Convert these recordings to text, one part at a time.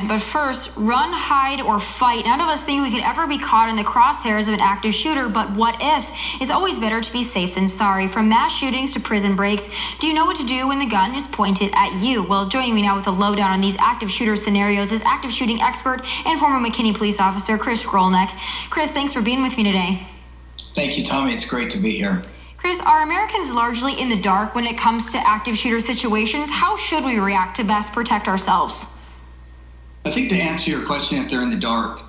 But first, run, hide, or fight. None of us think we could ever be caught in the crosshairs of an active shooter, but what if? It's always better to be safe than sorry. From mass shootings to prison breaks, do you know what to do when the gun is pointed at you? Well, joining me now with a lowdown on these active shooter scenarios is active shooting expert and former McKinney police officer chris-grollnek. Chris, thanks for being with me today. Thank you, Tommy. It's great to be here. Chris, are Americans largely in the dark when it comes to active shooter situations? How should we react to best protect ourselves? I think to answer your question, if they're in the dark,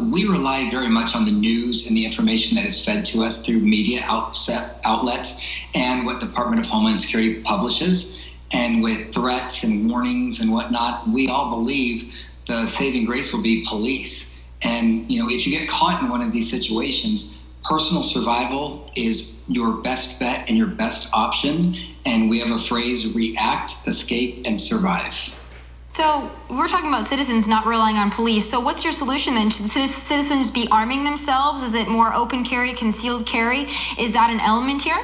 we rely very much on the news and the information that is fed to us through media outlets and what Department of Homeland Security publishes. And with threats and warnings and whatnot, we all believe the saving grace will be police. And, if you get caught in one of these situations, personal survival is your best bet and your best option. And we have a phrase: react, escape, and survive. So we're talking about citizens not relying on police. So what's your solution then? Should citizens be arming themselves? Is it more open carry, concealed carry? Is that an element here?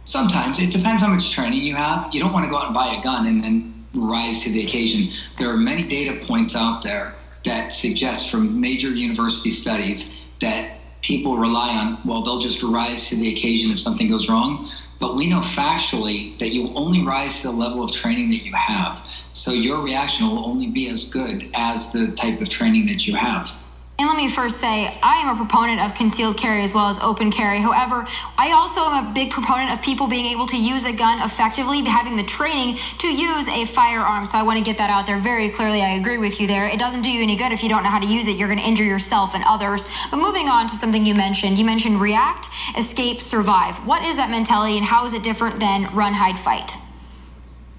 Sometimes. It depends how much training you have. You don't want to go out and buy a gun and then rise to the occasion. There are many data points out there that suggest from major university studies that people rely on, they'll just rise to the occasion if something goes wrong. But we know factually that you will only rise to the level of training that you have. So your reaction will only be as good as the type of training that you have. And let me first say, I am a proponent of concealed carry as well as open carry. However, I also am a big proponent of people being able to use a gun effectively, having the training to use a firearm. So I want to get that out there very clearly. I agree with you there. It doesn't do you any good if you don't know how to use it. You're going to injure yourself and others. But moving on to something you mentioned react, escape, survive. What is that mentality and how is it different than run, hide, fight?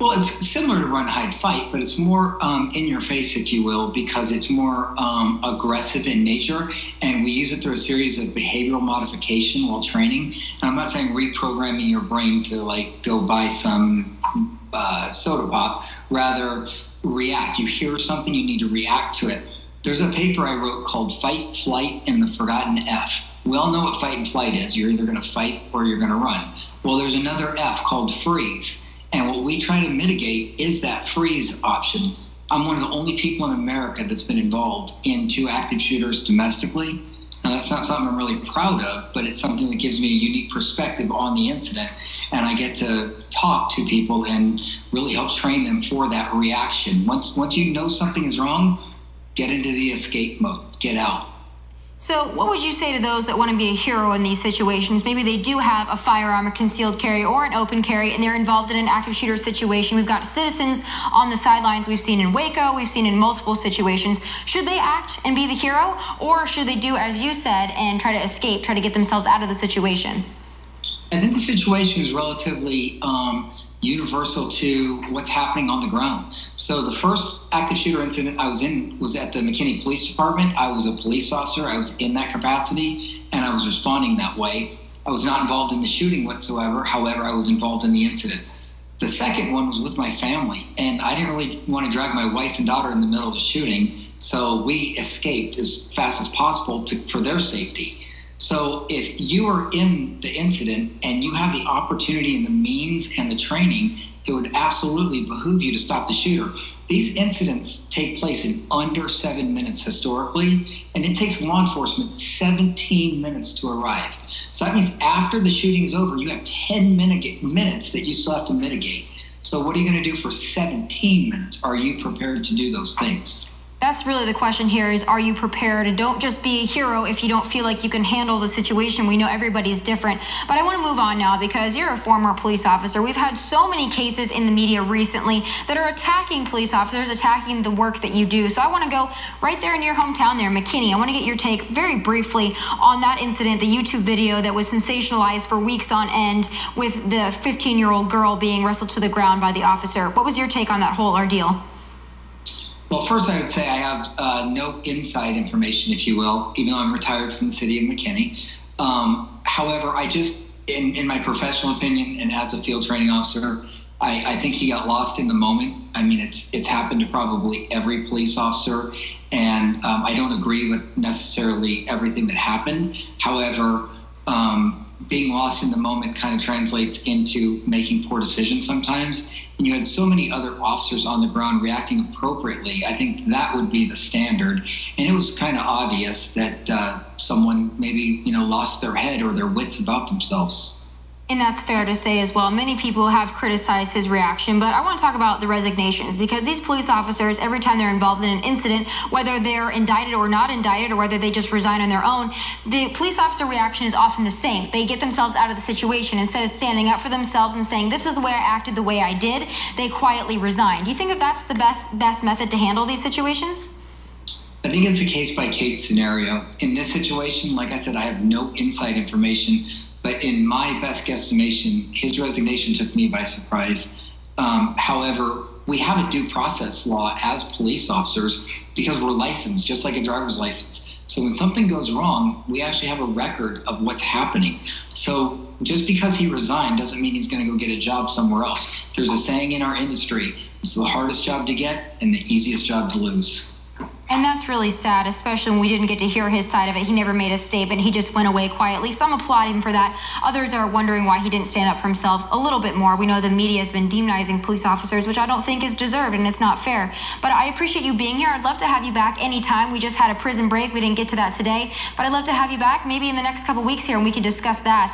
Well, it's similar to run, hide, fight, but it's more in your face, if you will, because it's more aggressive in nature, and we use it through a series of behavioral modification while training. And I'm not saying reprogramming your brain to go buy some soda pop, rather react. You hear something, you need to react to it. There's a paper I wrote called Fight, Flight, and the Forgotten F. We all know what fight and flight is. You're either going to fight or you're going to run. Well, there's another F called freeze. And what we try to mitigate is that freeze option. I'm one of the only people in America that's been involved in 2 active shooters domestically. Now, that's not something I'm really proud of, but it's something that gives me a unique perspective on the incident. And I get to talk to people and really help train them for that reaction. Once you know something is wrong, get into the escape mode, get out. So what would you say to those that want to be a hero in these situations? Maybe they do have a firearm, a concealed carry, or an open carry, and they're involved in an active shooter situation. We've got citizens on the sidelines. We've seen in Waco. We've seen in multiple situations. Should they act and be the hero, or should they do as you said and try to escape, try to get themselves out of the situation? I think the situation is relatively universal to what's happening on the ground. So the first active shooter incident I was in was at the McKinney Police Department. I was a police officer. I was in that capacity, and I was responding that way. I was not involved in the shooting whatsoever. However, I was involved in the incident. The second one was with my family, and I didn't really want to drag my wife and daughter in the middle of the shooting, so we escaped as fast as possible for their safety. So if you are in the incident and you have the opportunity and the means and the training, it would absolutely behoove you to stop the shooter. These incidents take place in under 7 minutes historically, and it takes law enforcement 17 minutes to arrive. So that means after the shooting is over, you have 10 minutes that you still have to mitigate. So what are you going to do for 17 minutes? Are you prepared to do those things? That's really the question here is, are you prepared? And don't just be a hero if you don't feel like you can handle the situation. We know everybody's different. But I want to move on now because you're a former police officer. We've had so many cases in the media recently that are attacking police officers, attacking the work that you do. So I want to go right there in your hometown there, McKinney. I want to get your take very briefly on that incident, the YouTube video that was sensationalized for weeks on end with the 15-year-old girl being wrestled to the ground by the officer. What was your take on that whole ordeal? Well, first I would say I have no inside information, if you will, even though I'm retired from the city of McKinney. However, I just, in my professional opinion and as a field training officer, I think he got lost in the moment. I mean, it's happened to probably every police officer, and I don't agree with necessarily everything that happened. However, being lost in the moment kind of translates into making poor decisions sometimes. and you had so many other officers on the ground reacting appropriately, I think that would be the standard. And it was kind of obvious that someone maybe, lost their head or their wits about themselves. And that's fair to say as well. Many people have criticized his reaction, but I want to talk about the resignations, because these police officers, every time they're involved in an incident, whether they're indicted or not indicted, or whether they just resign on their own, the police officer reaction is often the same. They get themselves out of the situation. Instead of standing up for themselves and saying, this is the way I acted, the way I did, they quietly resign. Do you think that that's the best method to handle these situations? I think it's a case-by-case scenario. In this situation, like I said, I have no inside information. But in my best guesstimation, his resignation took me by surprise. However, we have a due process law as police officers because we're licensed, just like a driver's license. So when something goes wrong, we actually have a record of what's happening. So just because he resigned doesn't mean he's going to go get a job somewhere else. There's a saying in our industry, it's the hardest job to get and the easiest job to lose. And that's really sad, especially when we didn't get to hear his side of it. He never made a statement. He just went away quietly. Some applaud him for that. Others are wondering why he didn't stand up for himself a little bit more. We know the media has been demonizing police officers, which I don't think is deserved, and it's not fair. But I appreciate you being here. I'd love to have you back anytime. We just had a prison break. We didn't get to that today. But I'd love to have you back maybe in the next couple weeks here, and we could discuss that.